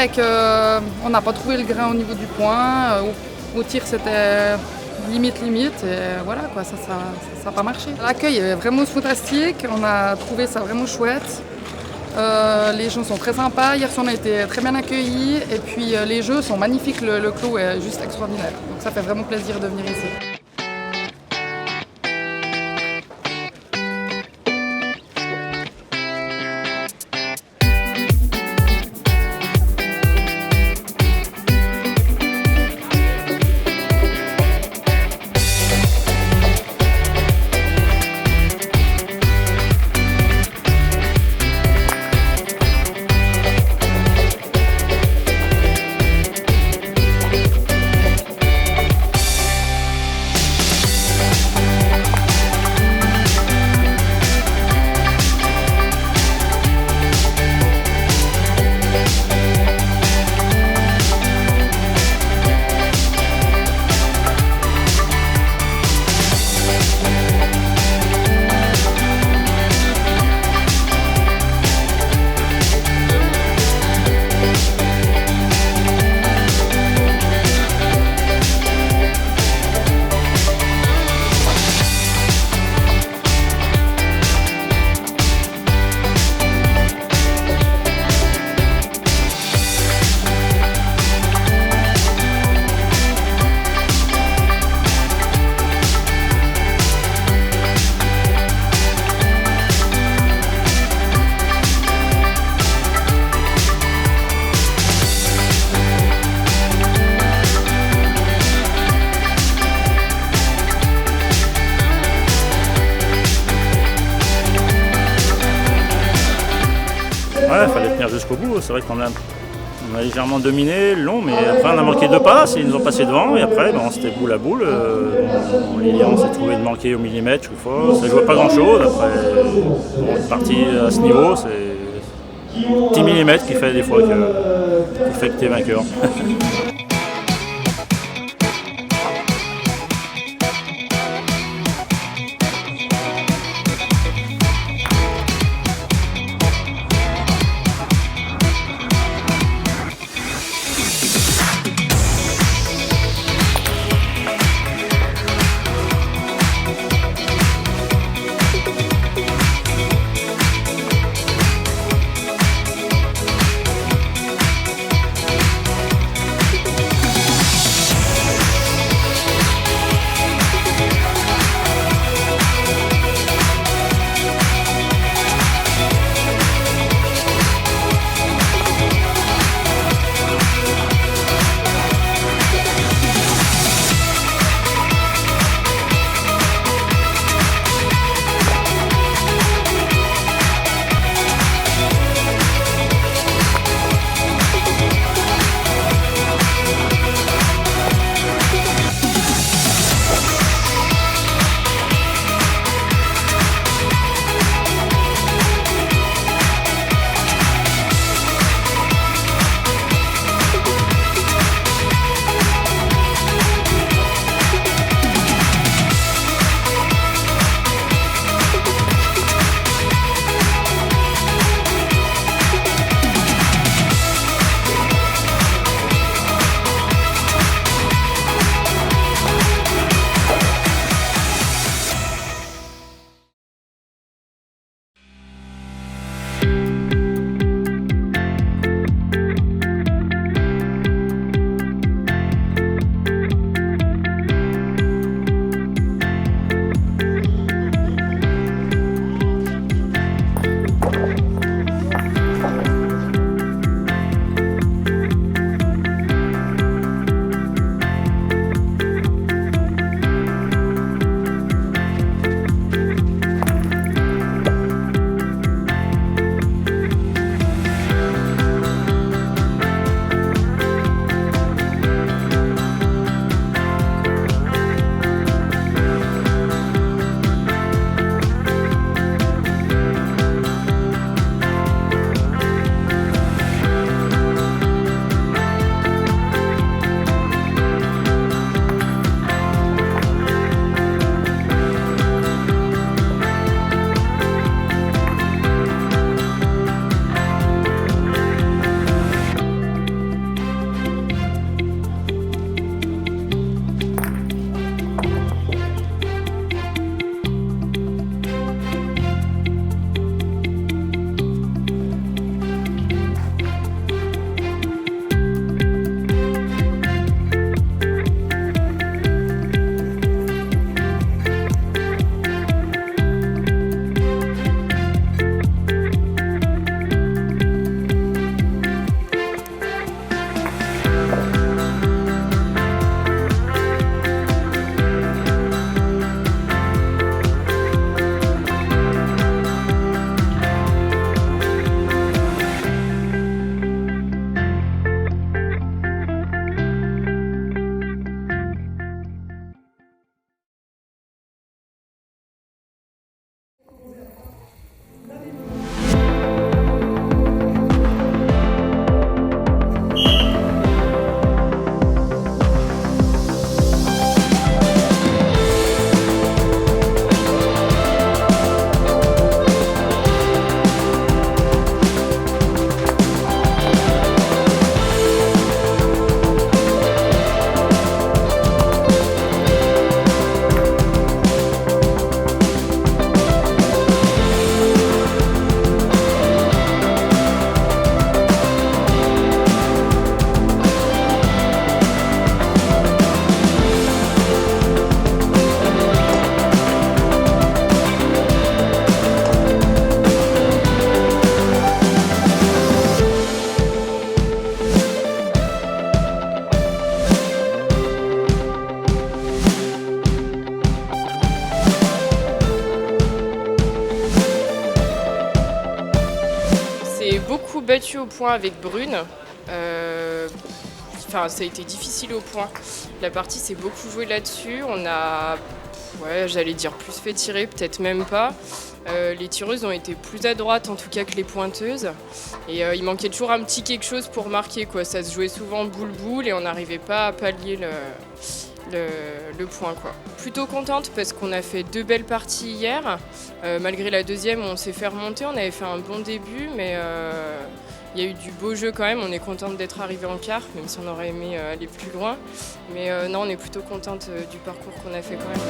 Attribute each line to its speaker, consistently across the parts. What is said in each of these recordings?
Speaker 1: dirais qu'on n'a pas trouvé le grain au niveau du point. Au tir, c'était limite. Et voilà, quoi, ça n'a pas marché. L'accueil est vraiment fantastique. On a trouvé ça vraiment chouette. Les gens sont très sympas. Hier soir, on a été très bien accueillis. Et puis, les jeux sont magnifiques. Le clos est juste extraordinaire. Donc, ça fait vraiment plaisir de venir ici.
Speaker 2: Ouais, il fallait tenir jusqu'au bout. C'est vrai qu'on a légèrement dominé, long, mais après on a manqué 2 passes, ils nous ont passé devant et après c'était boule à boule. On s'est trouvé de manquer au millimètre chaque fois. Ça ne jouait pas grand chose. Après, on est parti à ce niveau, c'est un petit millimètre qui fait des fois que tu es vainqueur.
Speaker 3: beaucoup battu au point avec Brune. Ça a été difficile au point. La partie s'est beaucoup jouée là-dessus. On a, j'allais dire plus fait tirer, peut-être même pas. Les tireuses ont été plus adroites en tout cas que les pointeuses. Et il manquait toujours un petit quelque chose pour marquer, quoi. Ça se jouait souvent boule-boule et on n'arrivait pas à pallier le point, quoi. Plutôt contente parce qu'on a fait 2 belles parties hier. Malgré la deuxième, on s'est fait remonter. On avait fait un bon début, mais il y a eu du beau jeu quand même. On est contente d'être arrivé en quart, même si on aurait aimé aller plus loin. Mais non, on est plutôt contente du parcours qu'on a fait quand même.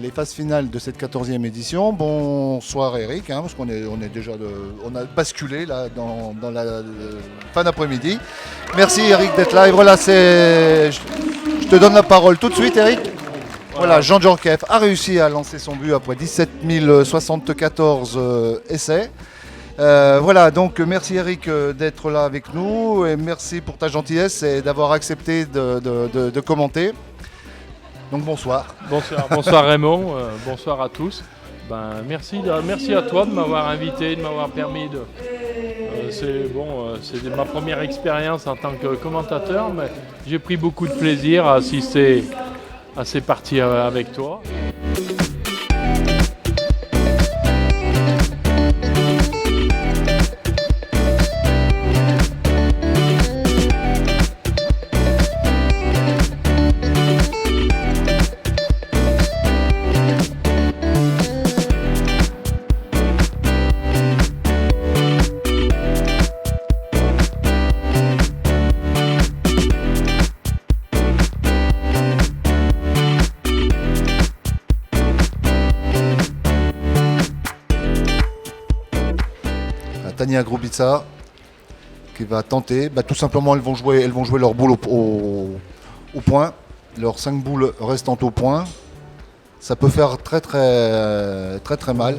Speaker 4: Les phases finales de cette 14e édition. Bonsoir Eric, parce qu'on on a basculé là dans la fin d'après-midi. Merci Eric d'être là. Et voilà, je te donne la parole tout de suite Eric. Voilà, Jean Djorkaeff a réussi à lancer son but après 17 074 essais. Voilà, donc merci Eric d'être là avec nous et merci pour ta gentillesse et d'avoir accepté de commenter. Donc bonsoir.
Speaker 5: Bonsoir Raymond, bonsoir à tous. Merci à toi de m'avoir invité, de m'avoir permis de... c'est ma première expérience en tant que commentateur, mais j'ai pris beaucoup de plaisir à assister à ces parties avec toi.
Speaker 4: Tania Grubica qui va tenter. Tout simplement, elles vont jouer leur boule au point. Leurs 5 boules restantes au point. Ça peut faire très mal.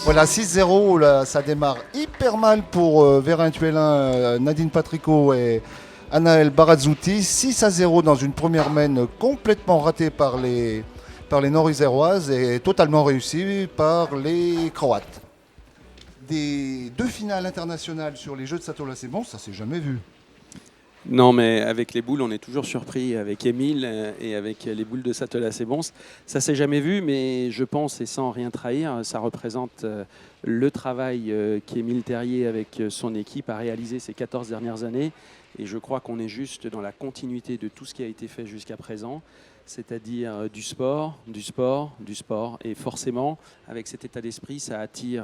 Speaker 4: Voilà, 6-0, là, ça démarre hyper mal pour Vérin-Tuellin, Nadine Patricot et Anaël Barazzouti. 6-0 dans une première main complètement ratée par les Nord-Iséroises et totalement réussie par les Croates. Des 2 finales internationales sur les Jeux de Satola, c'est bon, ça s'est jamais vu.
Speaker 6: Non, mais avec les boules, on est toujours surpris. Avec Émile et avec les boules de Satola, c'est bon. Ça s'est jamais vu, mais je pense, et sans rien trahir, ça représente le travail qu'Émile Terrier, avec son équipe, a réalisé ces 14 dernières années. Et je crois qu'on est juste dans la continuité de tout ce qui a été fait jusqu'à présent, c'est-à-dire du sport, du sport, du sport. Et forcément, avec cet état d'esprit, ça attire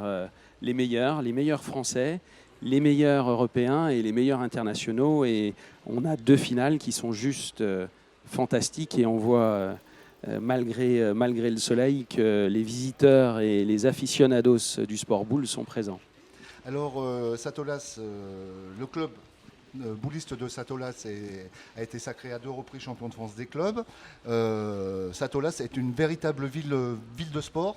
Speaker 6: les meilleurs Français, les meilleurs Européens et les meilleurs internationaux. Et on a 2 finales qui sont juste fantastiques. Et on voit, malgré le soleil, que les visiteurs et les aficionados du sport boule sont présents.
Speaker 4: Alors, Satolas, le club bouliste de Satolas a été sacré à 2 reprises champion de France des clubs. Satolas est une véritable ville de sport.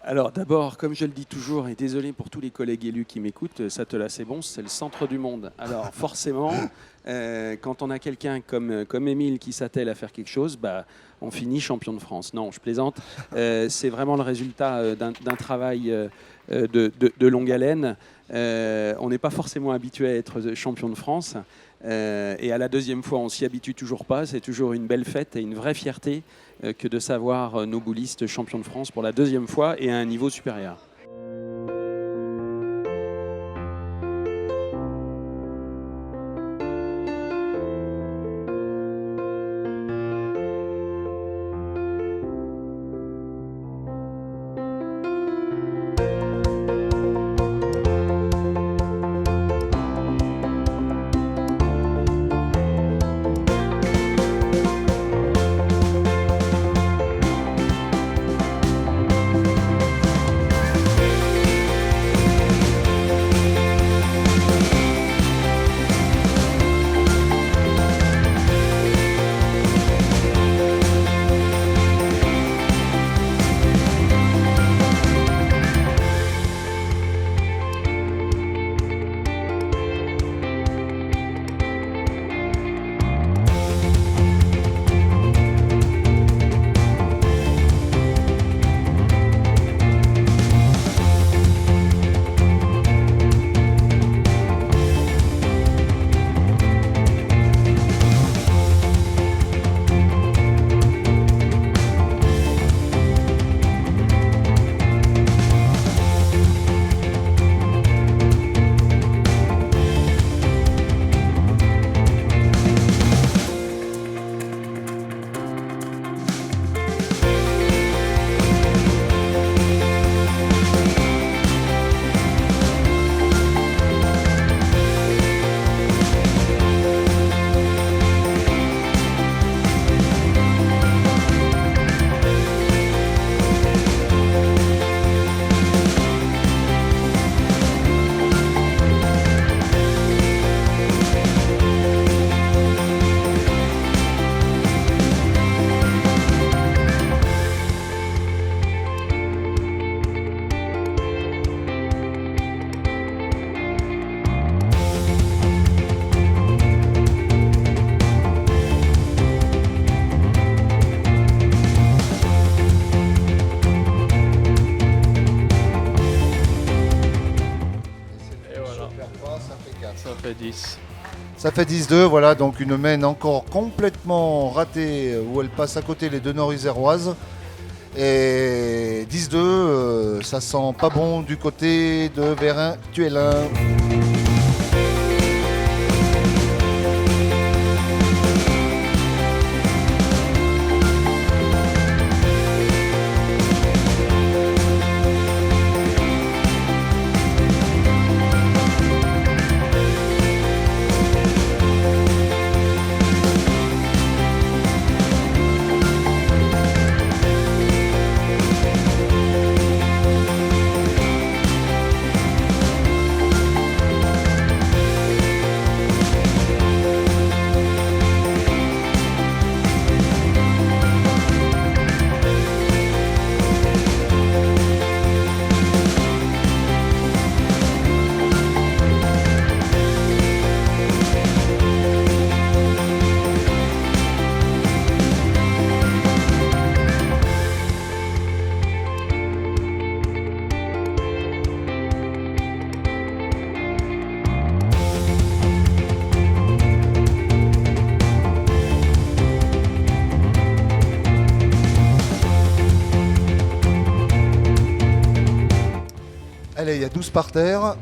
Speaker 6: Alors d'abord, comme je le dis toujours, et désolé pour tous les collègues élus qui m'écoutent, Satolas c'est bon, c'est le centre du monde. Alors forcément, quand on a quelqu'un comme Émile qui s'attelle à faire quelque chose, on finit champion de France. Non, je plaisante. C'est vraiment le résultat d'un travail de longue haleine. On n'est pas forcément habitué à être champion de France. Et à la 2e fois, on s'y habitue toujours pas. C'est toujours une belle fête et une vraie fierté que de savoir nos boulistes champions de France pour la 2e fois et à un niveau supérieur.
Speaker 5: fait 10.
Speaker 4: Ça fait 10-2, voilà, donc une main encore complètement ratée où elle passe à côté les deux Nord-Iséroises. Et 10-2, ça sent pas bon du côté de Vérin-Tuellin. Allez, il y a 12 par terre.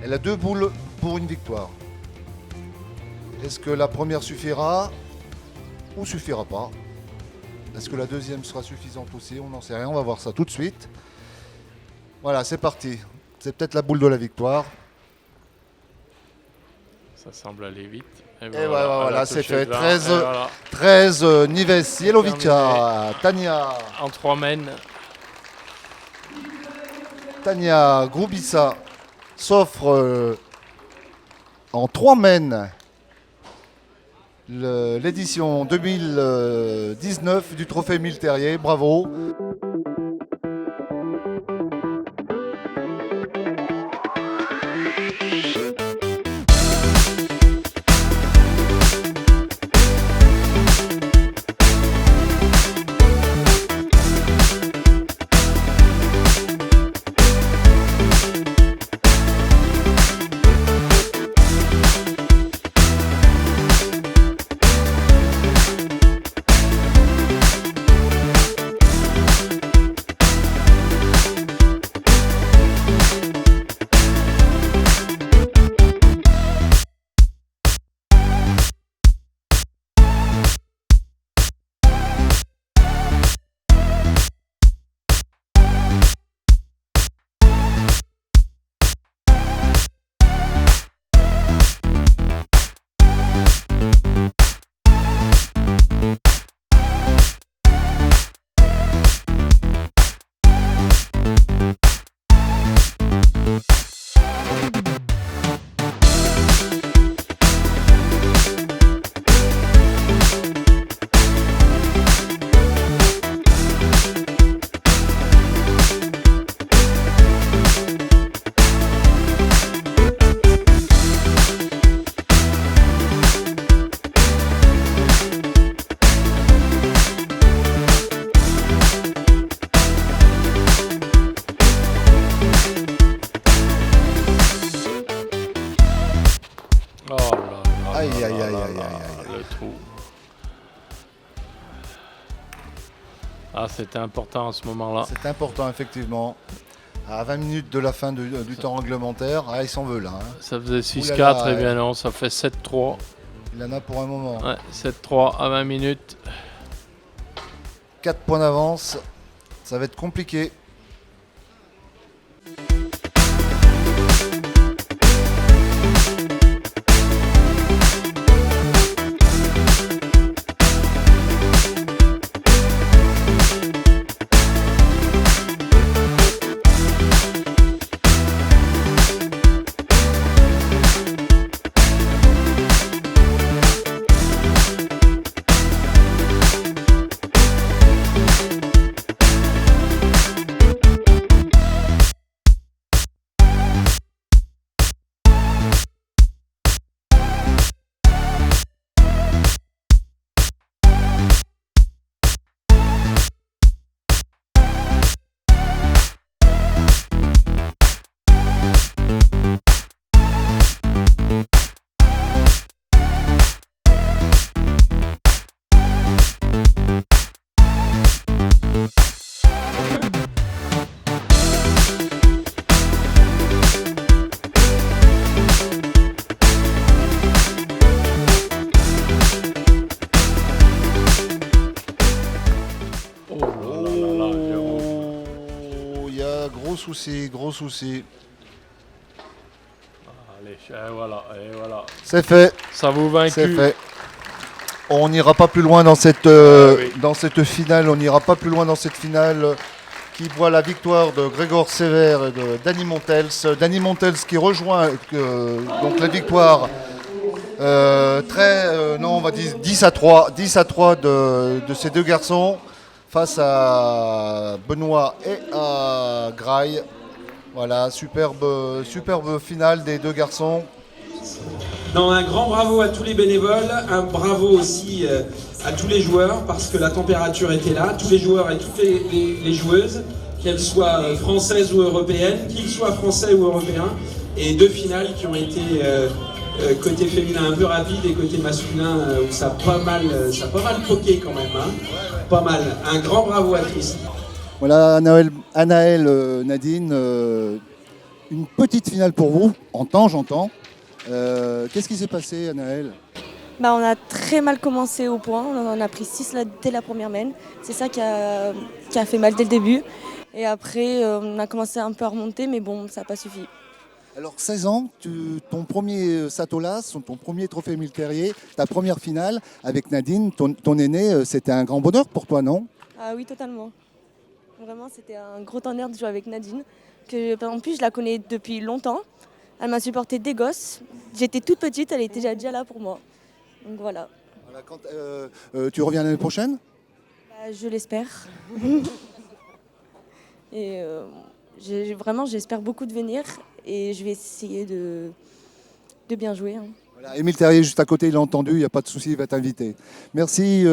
Speaker 4: Elle a 2 boules pour une victoire. Est-ce que la première suffira ou suffira pas? Est-ce que la deuxième sera suffisante aussi? On n'en sait rien, on va voir ça tout de suite. Voilà, c'est parti. C'est peut-être la boule de la victoire.
Speaker 5: Ça semble aller vite.
Speaker 4: Et voilà, c'est fait. 13,
Speaker 5: voilà.
Speaker 4: 13 Nives Jelovica, Tania.
Speaker 5: En 3 mènes.
Speaker 4: Tania Grubissa s'offre en 3 mènes l'édition 2019 du Trophée Émile Terrier. Bravo.
Speaker 5: Le trou. Ah, c'était important à ce moment-là.
Speaker 4: C'est important, effectivement. À 20 minutes de la fin du temps réglementaire, il s'en veut là. Hein.
Speaker 5: Ça faisait 6-4, et bien non, ça fait 7-3.
Speaker 4: Il en a pour un moment.
Speaker 5: Ouais, 7-3 à 20 minutes.
Speaker 4: 4 points d'avance, ça va être compliqué. Gros souci.
Speaker 5: Allez, et voilà.
Speaker 4: C'est fait.
Speaker 5: Ça vous vaincu.
Speaker 4: C'est fait. On n'ira pas plus loin dans cette, dans cette finale. On n'ira pas plus loin dans cette finale qui voit la victoire de Grégor Sévère et de Dany Montels. Dany Montels qui rejoint donc la victoire on va dire 10 à 3 de ces deux garçons face à Benoît et à Graille. Voilà, superbe finale des deux garçons.
Speaker 7: Non, un grand bravo à tous les bénévoles, un bravo aussi à tous les joueurs parce que la température était là, tous les joueurs et toutes les joueuses, qu'elles soient françaises ou européennes, qu'ils soient français ou européens, et deux finales qui ont été côté féminin un peu rapide et côté masculin où ça a pas mal poqué quand même, hein. Pas mal. Un grand bravo à tous.
Speaker 4: Voilà, Anaël, Nadine, Une petite finale pour vous, en temps, j'entends. Qu'est-ce qui s'est passé, Anaëlle?
Speaker 8: Bah, on a très mal commencé au point, on en a pris 6 dès la première main. C'est ça qui a fait mal dès le début. Et après, on a commencé un peu à remonter, mais bon, ça n'a pas suffi.
Speaker 4: Alors 16 ans, ton premier Satolas, ton premier trophée Émile Terrier, ta première finale avec Nadine, ton aînée, c'était un grand bonheur pour toi, non?
Speaker 8: Ah oui, totalement. Vraiment, c'était un gros honneur de jouer avec Nadine. En plus, je la connais depuis longtemps. Elle m'a supporté des gosses. J'étais toute petite, elle était déjà là pour moi. Donc voilà.
Speaker 4: Tu reviens l'année prochaine?
Speaker 8: Bah, je l'espère. Et vraiment, j'espère beaucoup de venir. Et je vais essayer de bien jouer. Hein.
Speaker 4: Voilà, Émile Terrier juste à côté, il a entendu, il n'y a pas de souci, il va t'inviter. Merci,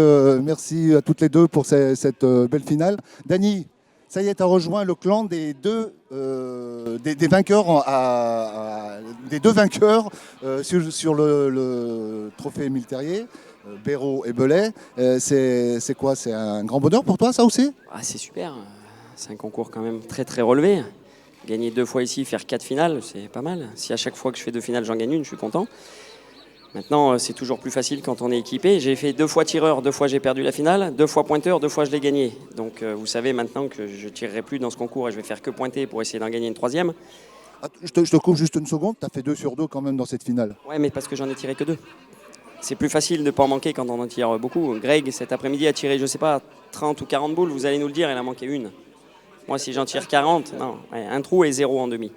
Speaker 4: merci à toutes les deux pour cette belle finale. Dany, ça y est, tu as rejoint le clan des deux vainqueurs, des deux vainqueurs sur le trophée Émile Terrier, Béraud et Belay. C'est quoi? C'est un grand bonheur pour toi, ça aussi?
Speaker 9: C'est super. C'est un concours quand même très très relevé. Gagner 2 fois ici, faire 4 finales, c'est pas mal. Si à chaque fois que je fais 2 finales, j'en gagne une, je suis content. Maintenant, c'est toujours plus facile quand on est équipé. J'ai fait 2 fois tireur, 2 fois j'ai perdu la finale, 2 fois pointeur, 2 fois je l'ai gagné. Donc vous savez maintenant que je ne tirerai plus dans ce concours et je vais faire que pointer pour essayer d'en gagner une 3e.
Speaker 4: Je te coupe juste une seconde, tu as fait 2 sur 2 quand même dans cette finale.
Speaker 9: Ouais, mais parce que j'en ai tiré que 2. C'est plus facile de ne pas en manquer quand on en tire beaucoup. Greg, cet après-midi, a tiré, je sais pas, 30 ou 40 boules, vous allez nous le dire, il en manquait une. Moi, si j'en tire 40, non, un trou et 0 en demi.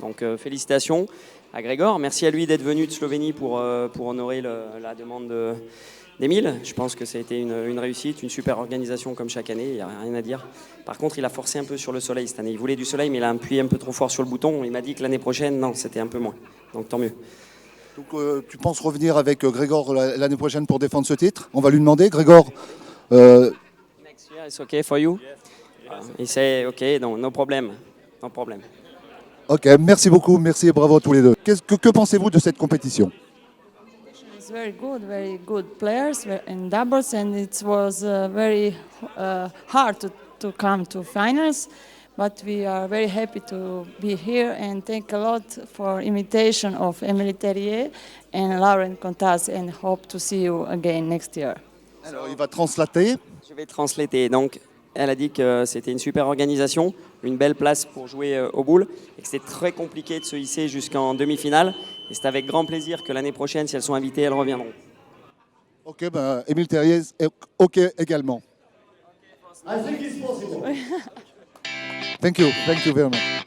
Speaker 9: Donc, félicitations à Grégor. Merci à lui d'être venu de Slovénie pour honorer la demande d'Émile. Je pense que ça a été une réussite, une super organisation comme chaque année, il n'y a rien à dire. Par contre, il a forcé un peu sur le soleil cette année. Il voulait du soleil, mais il a appuyé un peu trop fort sur le bouton. Il m'a dit que l'année prochaine, non, c'était un peu moins. Donc, tant mieux.
Speaker 4: Donc, tu penses revenir avec Grégor l'année prochaine pour défendre ce titre? On va lui demander. Grégor,
Speaker 9: Next year, it's okay for you? Il say, ok, no problem. No problem.
Speaker 4: Ok, merci beaucoup, merci et bravo à tous les deux. Que pensez-vous de cette compétition?
Speaker 10: It's very good players in doubles, and it was very hard to come to finals. But we are very happy to be here and thank a lot for invitation of Émile Terrier and Lauren Contas, and hope to see you again next year.
Speaker 4: Alors, il va translater.
Speaker 9: Je vais translater. Donc, elle a dit que c'était une super organisation, une belle place pour jouer aux boules et que c'était très compliqué de se hisser jusqu'en demi-finale. Et c'est avec grand plaisir que l'année prochaine, si elles sont invitées, elles reviendront.
Speaker 4: Ok, Émile Terrier est ok également.
Speaker 10: I think it's possible.
Speaker 4: Thank you very much.